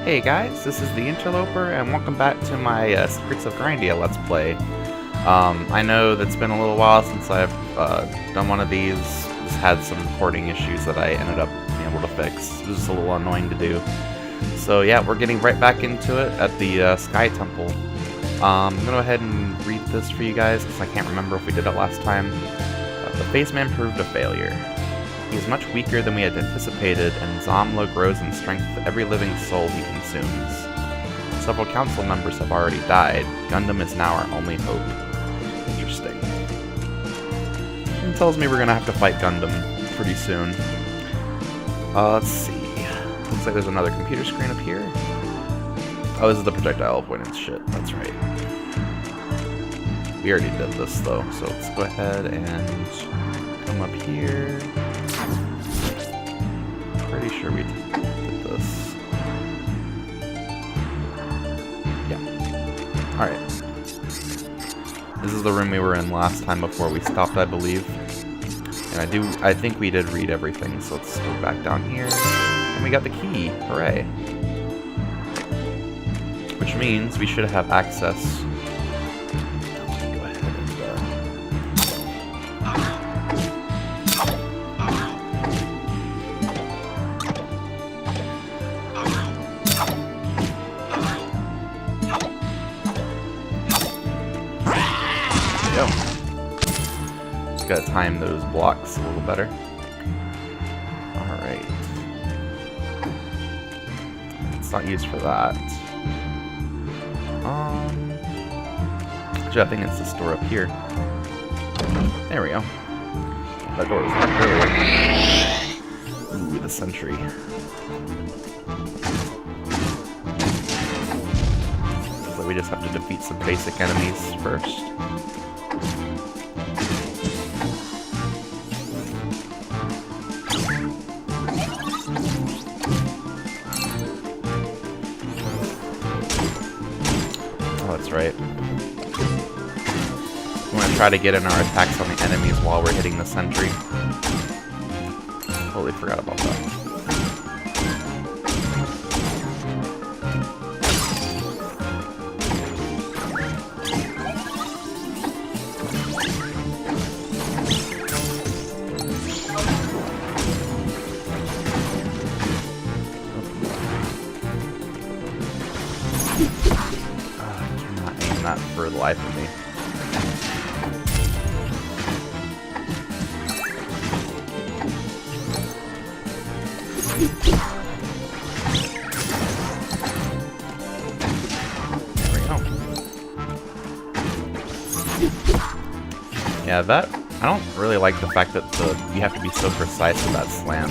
Hey guys, this is TheInterloper, and welcome back to my Secrets of Grindea Let's Play. I know that's been a little while since I've done one of these. Just had some recording issues that I ended up being able to fix. It was just a little annoying to do. So yeah, we're getting right back into it at the Sky Temple. I'm going to go ahead and read this for you guys, because I can't remember if we did it last time. The Phase Man proved a failure. He is much weaker than we had anticipated, and Zomlo grows in strength with every living soul he consumes. Several council members have already died. Gundam is now our only hope. Interesting. It tells me we're gonna have to fight Gundam pretty soon. Let's see. Looks like there's another computer screen up here. Oh, this is the projectile avoidance shit. That's right. We already did this though, so let's go ahead and come up here. Pretty sure we did this. Yeah. Alright. This is the room we were in last time before we stopped, I believe. And I think we did read everything, so let's go back down here. And we got the key. Hooray. Which means we should have access. Go ahead and go. Just gotta time those blocks a little better. Alright. It's not used for that. Actually, I think it's this door up here. There we go. That door was locked earlier. Ooh, the sentry. So we just have to defeat some basic enemies first. Right. We want to try to get in our attacks on the enemies while we're hitting the sentry. Totally forgot about that. Not for the life of me. There we go. Yeah, that I don't really like the fact that you have to be so precise with that slam.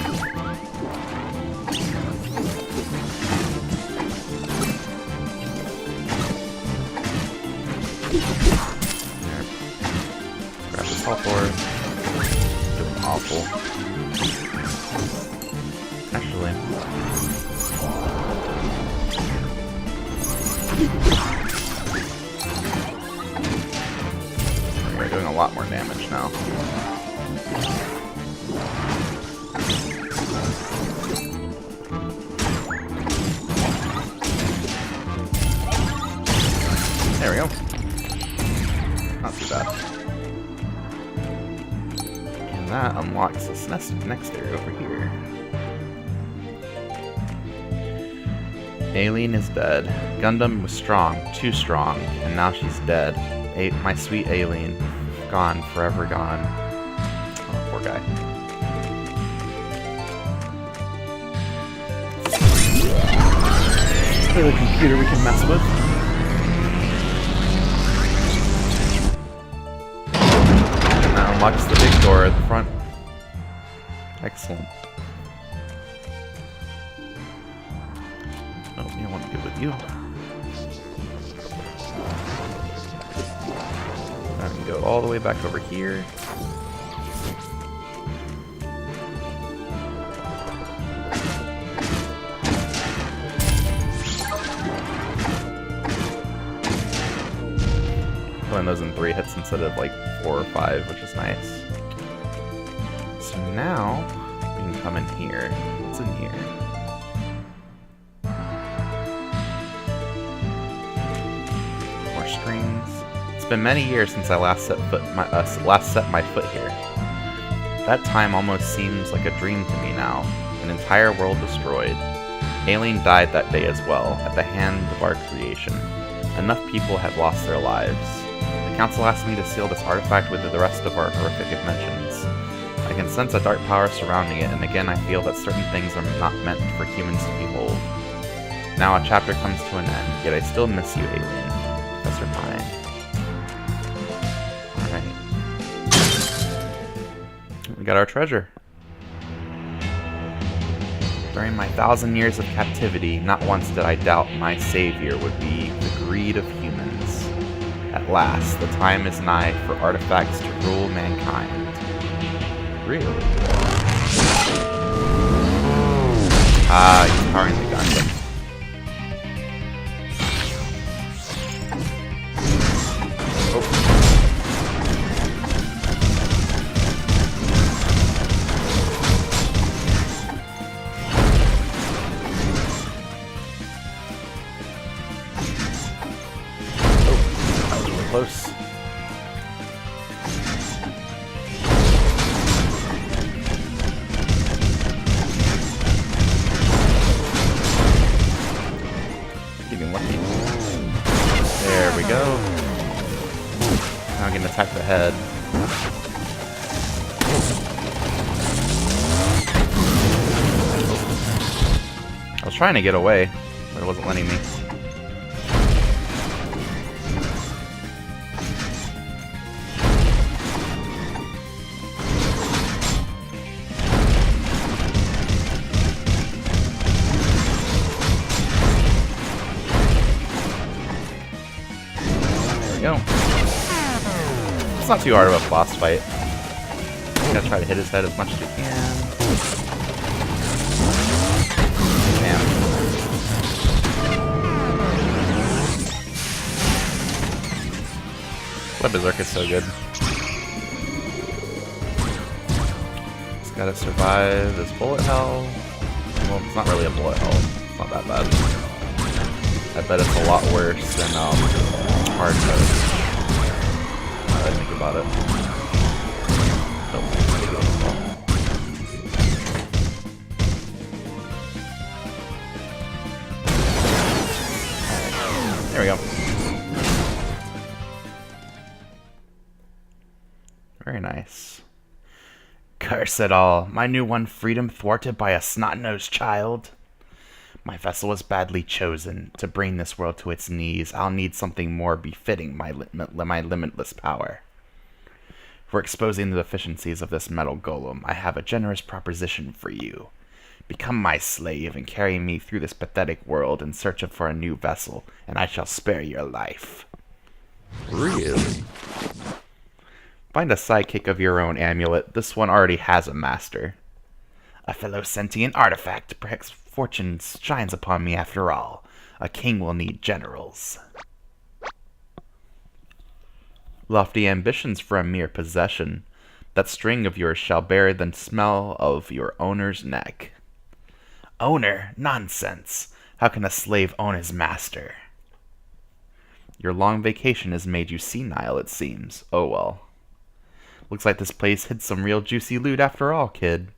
Doing awful. Actually. We're doing a lot more damage now. There we go. Not too bad. That unlocks this next area over here. Aileen is dead. Gundam was strong, too strong, and now she's dead. My sweet Aileen. Gone, forever gone. Oh, poor guy. There's a computer we can mess with. Unlocks the big door at the front. Excellent. Oh, I want to go with you. I can go all the way back over here. Pulling those in 3 hits instead of like 4 or 5, which is nice. So now we can come in here. What's in here? screens. It's been many years since I last set my foot here. That time almost seems like a dream to me now. An entire world destroyed. Alien died that day as well, at the hand of our creation. Enough people have lost their lives. The Council asked me to seal this artifact with the rest of our horrific inventions. I can sense a dark power surrounding it, and again I feel that certain things are not meant for humans to behold. Now a chapter comes to an end, yet I still miss you, Alien. Professor Pine. Alright. We got our treasure. During my 1,000 years of captivity, not once did I doubt my savior would be the greed of humans. At last, the time is nigh for artifacts to rule mankind. Really? Ah, he's powering the Gundam. Close. Getting lucky. There we go. Now I can attack the head. I was trying to get away, but it wasn't letting me. Go. It's not too hard of a boss fight. You gotta try to hit his head as much as you can. Man. That Berserk is so good. Just gotta survive this bullet hell. Well, it's not really a bullet hell. It's not that bad. I bet it's a lot worse than hard mode. Now that I think about it. There we go. Very nice. Curse it all. My new won freedom thwarted by a snot-nosed child. My vessel was badly chosen. To bring this world to its knees, I'll need something more befitting my limitless power. For exposing the deficiencies of this metal golem, I have a generous proposition for you. Become my slave and carry me through this pathetic world in search for a new vessel, and I shall spare your life. Really? Find a sidekick of your own amulet. This one already has a master. A fellow sentient artifact. Perhaps fortune shines upon me after all. A king will need generals. Lofty ambitions for a mere possession. That string of yours shall bear the smell of your owner's neck. Owner? Nonsense. How can a slave own his master? Your long vacation has made you senile, it seems. Oh well. Looks like this place hid some real juicy loot after all, kid.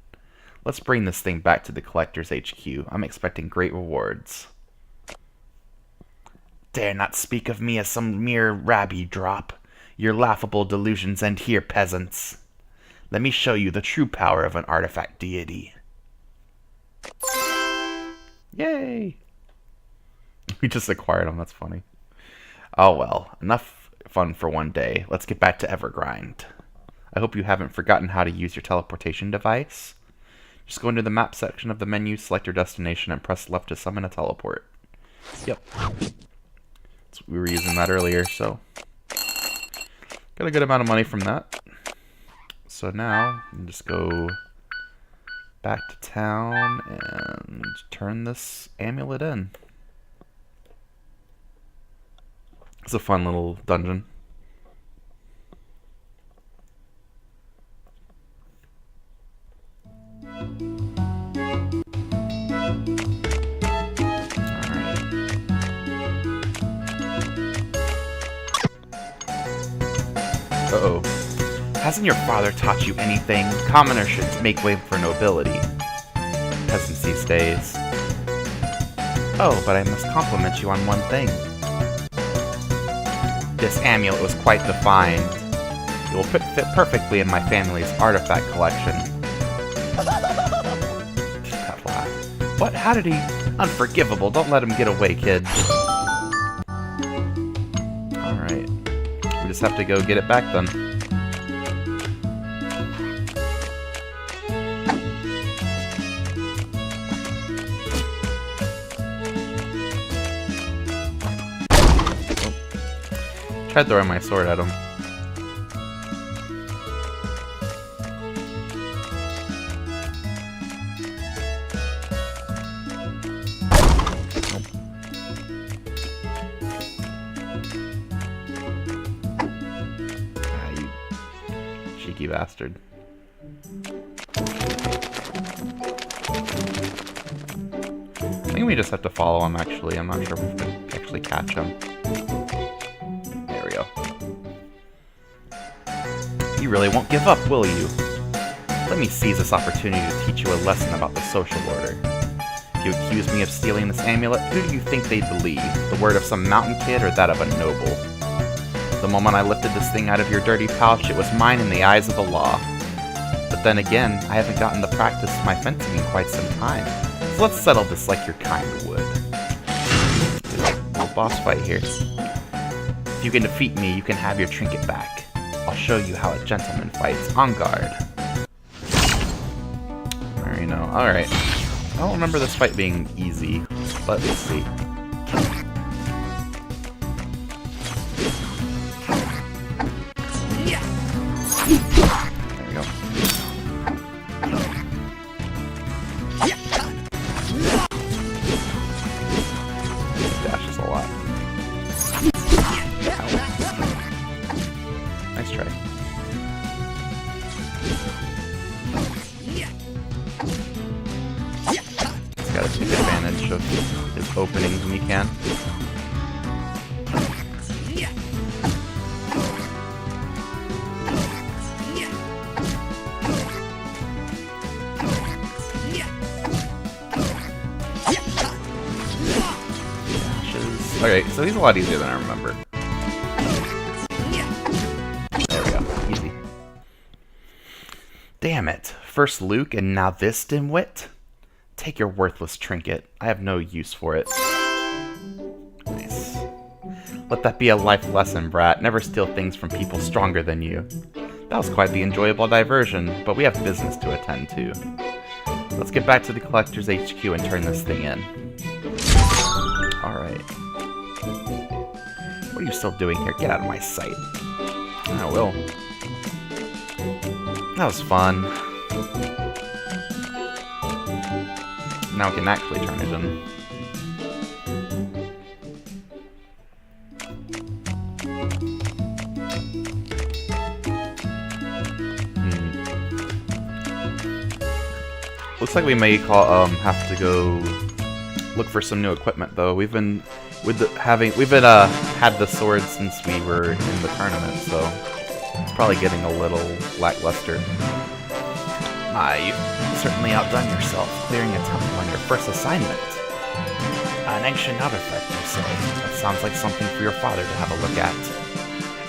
Let's bring this thing back to the Collector's HQ. I'm expecting great rewards. Dare not speak of me as some mere rabby drop. Your laughable delusions end here, peasants. Let me show you the true power of an artifact deity. Yay! We just acquired them, that's funny. Oh well, enough fun for one day. Let's get back to Evergrind. I hope you haven't forgotten how to use your teleportation device. Just go into the map section of the menu, select your destination, and press left to summon a teleport. Yep. We were using that earlier, so got a good amount of money from that. So now, we can just go back to town and turn this amulet in. It's a fun little dungeon. Uh-oh. Hasn't your father taught you anything? Commoners should make way for nobility. Peasancy stays. Oh, but I must compliment you on one thing. This amulet was quite defined. It will fit perfectly in my family's artifact collection. That laugh. What? How did he... Unforgivable. Don't let him get away, kid. Alright. We just have to go get it back then. Tried throwing my sword at him. Ah, you cheeky bastard. I think we just have to follow him, actually. I'm not sure if we can actually catch him. You really won't give up, will you? Let me seize this opportunity to teach you a lesson about the social order. If you accuse me of stealing this amulet, who do you think they'd believe? The word of some mountain kid or that of a noble? The moment I lifted this thing out of your dirty pouch, it was mine in the eyes of the law. But then again, I haven't gotten to practice my fencing in quite some time, so let's settle this like your kind would. Little boss fight here. If you can defeat me, you can have your trinket back. I'll show you how a gentleman fights. On guard. I already know. Alright. I don't remember this fight being easy, but let's see. There we go. Dashes a lot. Nice try. He's got to take advantage of his openings when he can. Okay, so he's a lot easier than I remember. There we go. Easy. Damn it. First Luke and now this dimwit? Take your worthless trinket. I have no use for it. Nice. Let that be a life lesson, brat. Never steal things from people stronger than you. That was quite the enjoyable diversion, but we have business to attend to. Let's get back to the Collector's HQ and turn this thing in. Alright. What are you still doing here? Get out of my sight. I will. That was fun. Now we can actually turn it in. Looks like we may have to go look for some new equipment though. We've been had the sword since we were in the tournament, so it's probably getting a little lackluster. You've certainly outdone yourself, clearing a temple on your first assignment. An ancient artifact, you say? That sounds like something for your father to have a look at.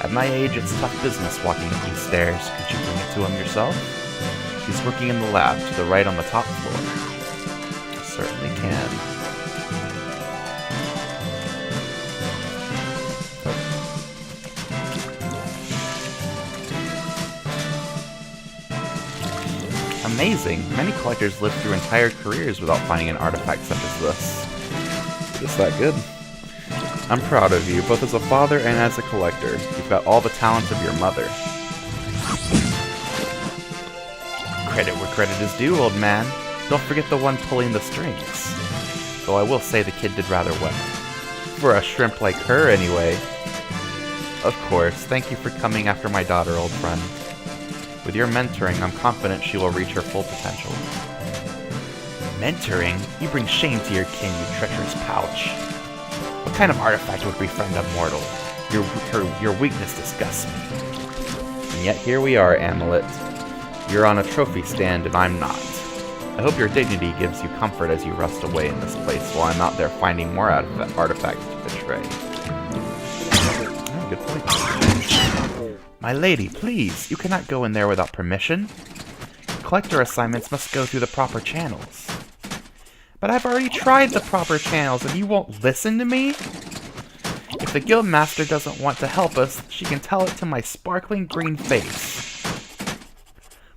At my age, it's tough business walking up these stairs. Could you bring it to him yourself? He's working in the lab to the right on the top floor. Certainly can. Amazing! Many collectors live through entire careers without finding an artifact such as this. Just that good. I'm proud of you, both as a father and as a collector. You've got all the talent of your mother. Credit where credit is due, old man. Don't forget the one pulling the strings. Though I will say the kid did rather well. For a shrimp like her, anyway. Of course, thank you for coming after my daughter, old friend. With your mentoring, I'm confident she will reach her full potential. Mentoring? You bring shame to your kin, you treacherous pouch. What kind of artifact would befriend a mortal? Your weakness disgusts me. And yet here we are, Amulet. You're on a trophy stand and I'm not. I hope your dignity gives you comfort as you rust away in this place while I'm out there finding more artifacts to betray. Oh, good point. My lady, please, you cannot go in there without permission. Collector assignments must go through the proper channels. But I've already tried the proper channels and you won't listen to me? If the guild master doesn't want to help us, she can tell it to my sparkling green face.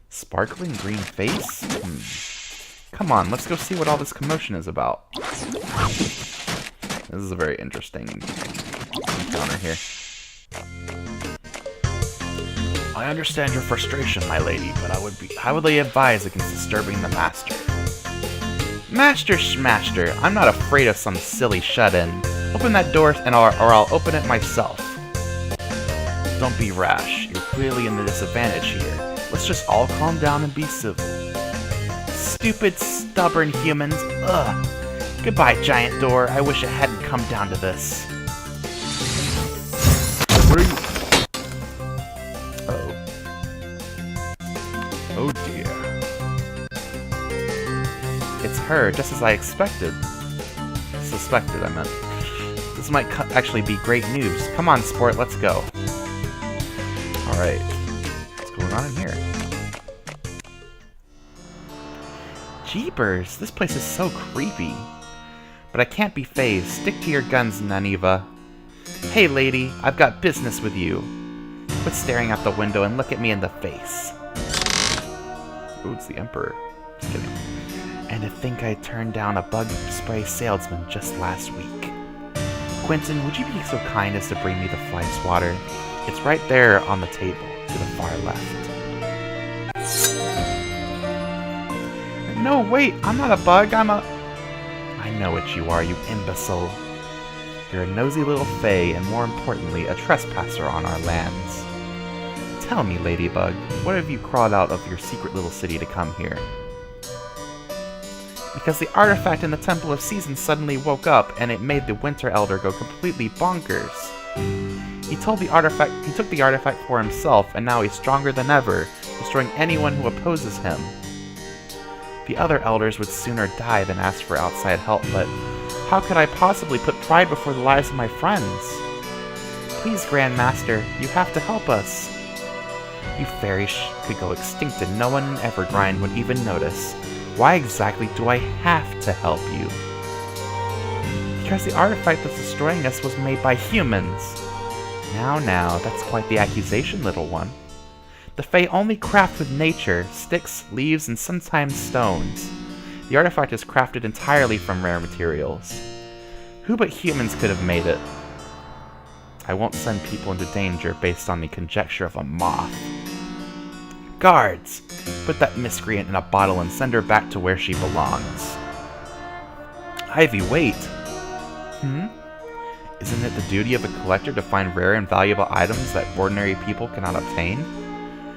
Sparkling green face? Come on, let's go see what all this commotion is about. This is a very interesting encounter here. I understand your frustration, my lady, but I would be highly advised against disturbing the master. Master Schmaster, I'm not afraid of some silly shut-in. Open that door or I'll open it myself. Don't be rash. You're clearly in the disadvantage here. Let's just all calm down and be civil. Stupid, stubborn humans. Ugh. Goodbye, giant door. I wish it hadn't come down to this. What are you... Uh-oh. Oh dear. It's her, just as I expected. Suspected, I meant. This might actually be great news. Come on, sport, let's go. Alright. What's going on in here? Jeepers, this place is so creepy. But I can't be phased. Stick to your guns, Naniva. Hey, lady, I've got business with you. Quit staring out the window and look at me in the face. Ooh, it's the Emperor. Just kidding. And to think I turned down a bug spray salesman just last week. Quentin, would you be so kind as to bring me the fly swatter? It's right there on the table, to the far left. No, wait, I'm not a bug, I'm a... I know what you are, you imbecile. You're a nosy little fae, and more importantly, a trespasser on our lands. Tell me, Ladybug, what have you crawled out of your secret little city to come here? Because the artifact in the Temple of Seasons suddenly woke up, and it made the Winter Elder go completely bonkers. He took the artifact for himself, and now he's stronger than ever, destroying anyone who opposes him. The other elders would sooner die than ask for outside help, but how could I possibly put pride before the lives of my friends? Please, Grand Master, you have to help us. You fairies could go extinct and no one in Evergrind would even notice. Why exactly do I have to help you? Because the artifact that's destroying us was made by humans. Now, that's quite the accusation, little one. The Fae only craft with nature, sticks, leaves, and sometimes stones. The artifact is crafted entirely from rare materials. Who but humans could have made it? I won't send people into danger based on the conjecture of a moth. Guards! Put that miscreant in a bottle and send her back to where she belongs. Ivy, wait! Isn't it the duty of a collector to find rare and valuable items that ordinary people cannot obtain?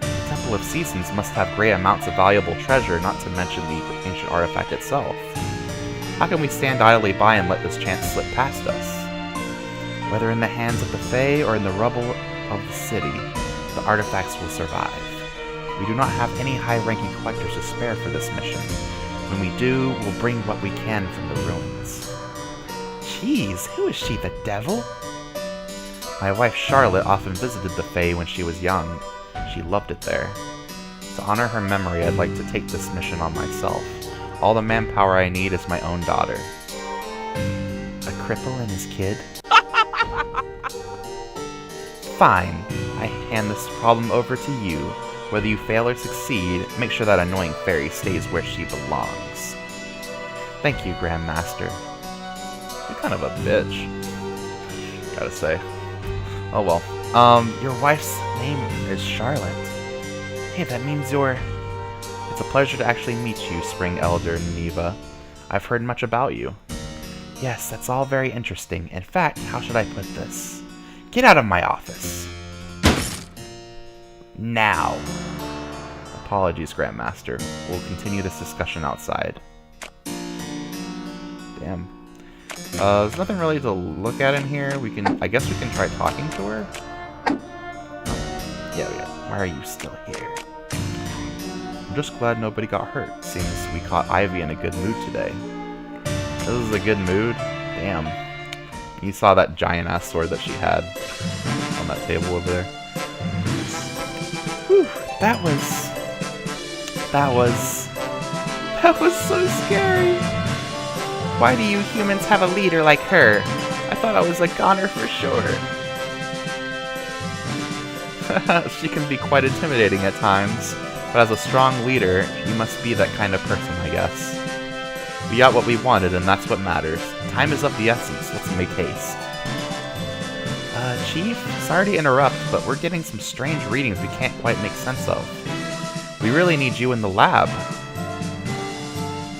The Temple of Seasons must have great amounts of valuable treasure, not to mention the ancient artifact itself. How can we stand idly by and let this chance slip past us? Whether in the hands of the Fae or in the rubble of the city, the artifacts will survive. We do not have any high-ranking collectors to spare for this mission. When we do, we'll bring what we can from the ruins. Jeez, who is she, the devil? My wife Charlotte often visited the Fae when she was young. She loved it there. To honor her memory, I'd like to take this mission on myself. All the manpower I need is my own daughter. A cripple and his kid? Fine. I hand this problem over to you. Whether you fail or succeed, make sure that annoying fairy stays where she belongs. Thank you, Grand Master. You're kind of a bitch. Gotta say. Oh well. Your wife's name is Charlotte. Hey, that means you're... It's a pleasure to actually meet you, Spring Elder Neva. I've heard much about you. Yes, that's all very interesting. In fact, how should I put this? Get out of my office. Now. Apologies, Grandmaster. We'll continue this discussion outside. Damn. There's nothing really to look at in here. I guess we can try talking to her. Yeah, Why are you still here? I'm just glad nobody got hurt. Seems we caught Ivy in a good mood today. This is a good mood? Damn. You saw that giant-ass sword that she had on that table over there. Whew, that was so scary. Why do you humans have a leader like her? I thought I was a goner for sure. She can be quite intimidating at times, but as a strong leader, you must be that kind of person, I guess. We got what we wanted, and that's what matters. Time is of the essence. Let's make haste. Chief? Sorry to interrupt, but we're getting some strange readings we can't quite make sense of. We really need you in the lab.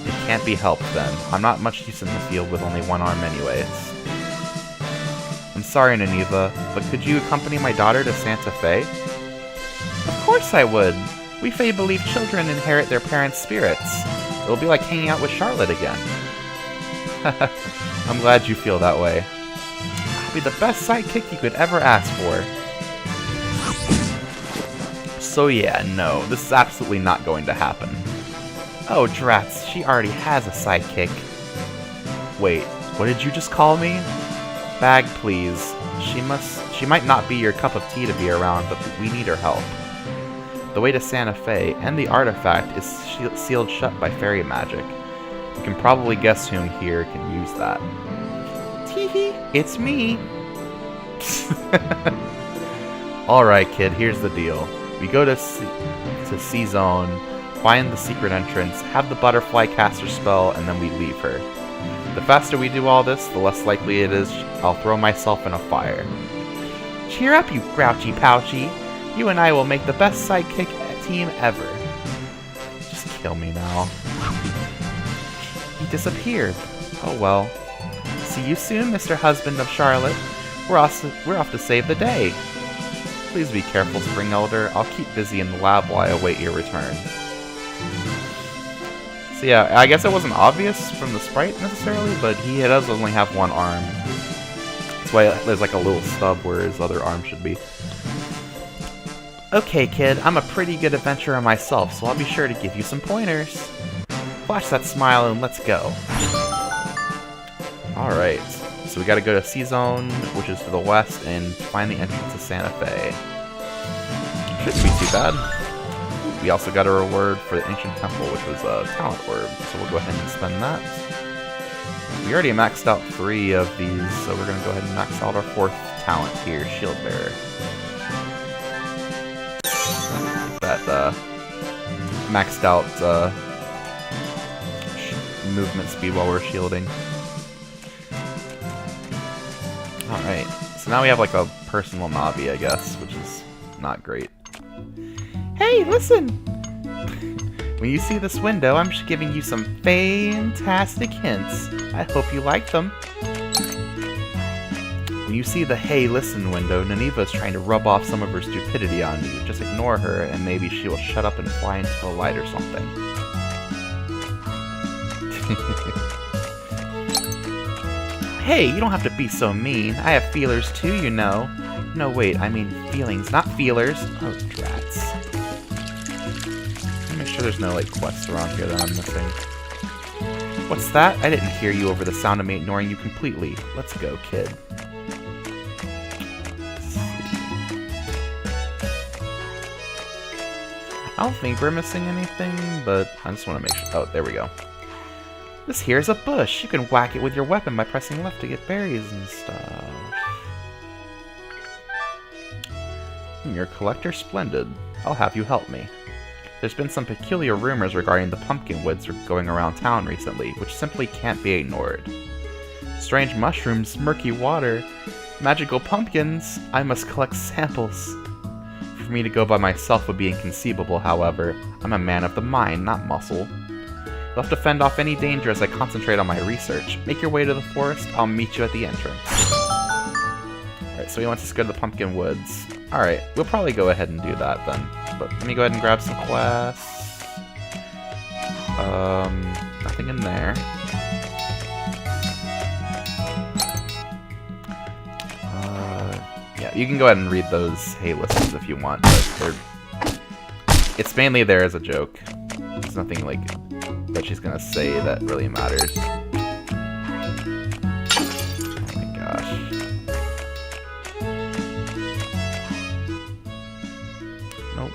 It can't be helped, then. I'm not much use in the field with only one arm anyways. I'm sorry, Nineveh, but could you accompany my daughter to Santa Fe? Of course I would! We Fae believe children inherit their parents' spirits. It'll be like hanging out with Charlotte again. I'm glad you feel that way. I'll be the best sidekick you could ever ask for. So yeah, no, this is absolutely not going to happen. Oh, drats, she already has a sidekick. Wait, what did you just call me? Bag, please. She might not be your cup of tea to be around, but we need her help. The way to Santa Fe and the artifact is sealed shut by fairy magic. You can probably guess whom here can use that. Teehee, it's me! Alright kid, here's the deal. We go to C-Zone, find the secret entrance, have the butterfly cast her spell, and then we leave her. The faster we do all this, the less likely it is I'll throw myself in a fire. Cheer up, you grouchy pouchy! You and I will make the best sidekick team ever. Just kill me now. He disappeared. Oh well. See you soon, Mr. Husband of Charlotte. We're off to save the day. Please be careful, Spring Elder. I'll keep busy in the lab while I await your return. So yeah, I guess it wasn't obvious from the sprite necessarily, but he does only have one arm. That's why there's like a little stub where his other arm should be. Okay, kid, I'm a pretty good adventurer myself, so I'll be sure to give you some pointers. Flash that smile and let's go. Alright, so we gotta go to C-Zone, which is to the west, and find the entrance to Santa Fe. Shouldn't be too bad. We also got a reward for the Ancient Temple, which was a talent orb, so we'll go ahead and spend that. We already maxed out 3 of these, so we're gonna go ahead and max out our 4th talent here, Shield Bearer. That maxed out movement speed while we're shielding. Alright, so now we have like a personal Navi, I guess, which is not great. Hey, listen! When you see this window, I'm just giving you some fantastic hints. I hope you like them. When you see the hey, listen window, Nineveh's trying to rub off some of her stupidity on you. Just ignore her, and maybe she will shut up and fly into the light or something. Hey, you don't have to be so mean. I have feelers too, you know. No, wait, I mean feelings, not feelers. Oh, drats. Let me make sure there's no, like, quests around here that I'm missing. What's that? I didn't hear you over the sound of me ignoring you completely. Let's go, kid. I don't think we're missing anything, but I just want to make sure. Oh, there we go. This here's a bush. You can whack it with your weapon by pressing left to get berries and stuff. Your collector splendid. I'll have you help me. There's been some peculiar rumors regarding the pumpkin woods going around town recently, which simply can't be ignored. Strange mushrooms, murky water, magical pumpkins. I must collect samples. For me to go by myself would be inconceivable, however. I'm a man of the mind, not muscle. You'll have to fend off any danger as I concentrate on my research. Make your way to the forest. I'll meet you at the entrance. Alright, so he wants us to go to the pumpkin woods. Alright, we'll probably go ahead and do that then. But let me go ahead and grab some quests. Nothing in there. Yeah, you can go ahead and read those hey listens if you want, but they're it's mainly there as a joke. There's nothing like that she's gonna say that really matters. Oh my gosh. Nope.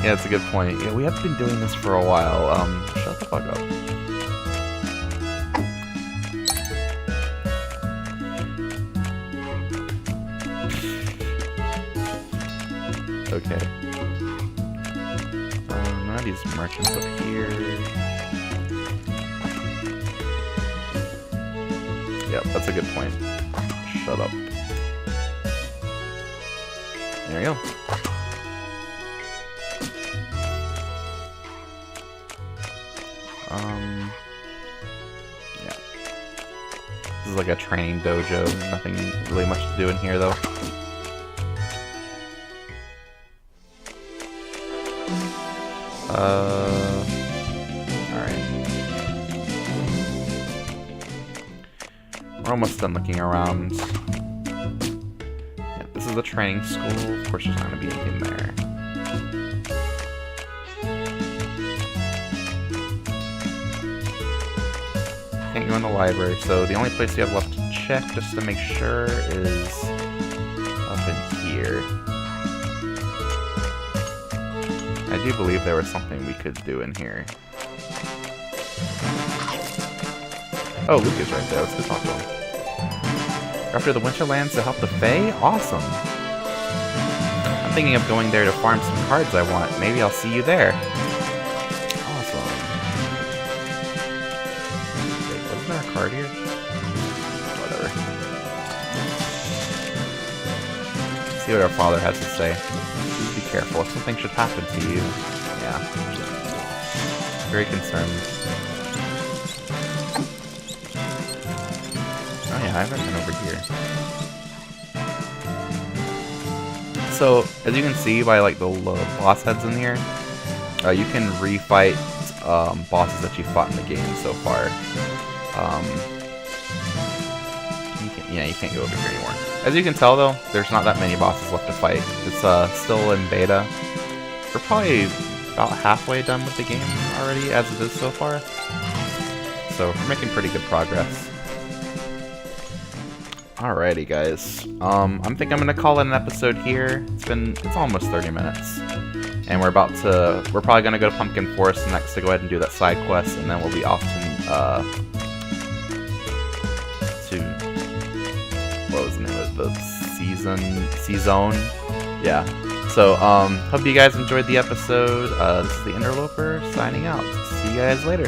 Yeah, that's a good point. Yeah, we have been doing this for a while. Shut the fuck up. Okay. None of these merchants up here. Yep, that's a good point. Shut up. There you go. Yeah. This is like a training dojo. Nothing really much to do in here, though. Alright. We're almost done looking around. Yeah, this is a training school. Of course, there's not going to be anything there. Can't go in the library, so the only place you have left to check, just to make sure, is up in here. I do believe there was something we could do in here. Oh, Luke is right there. Let's go talk to him. After the Winterlands to help the Fae? Awesome! I'm thinking of going there to farm some cards I want. Maybe I'll see you there. Awesome. Wait, wasn't there a card here? Whatever. Let's see what our father has to say. Please be careful. If something should happen to you. Yeah. Very concerned. Oh yeah, I haven't been over here. So, as you can see by like the boss heads in here, you can refight bosses that you fought in the game so far. You can't go over here anymore. As you can tell though, there's not that many bosses left to fight. It's still in beta. We're probably about halfway done with the game already, as it is so far. So we're making pretty good progress. Alrighty guys, I think I'm gonna call it an episode here. It's almost 30 minutes. And we're probably gonna go to Pumpkin Forest next to go ahead and do that side quest, and then we'll be off to what was the name of the C-Zone? Yeah. So, hope you guys enjoyed the episode. This is TheInterloper signing out. See you guys later.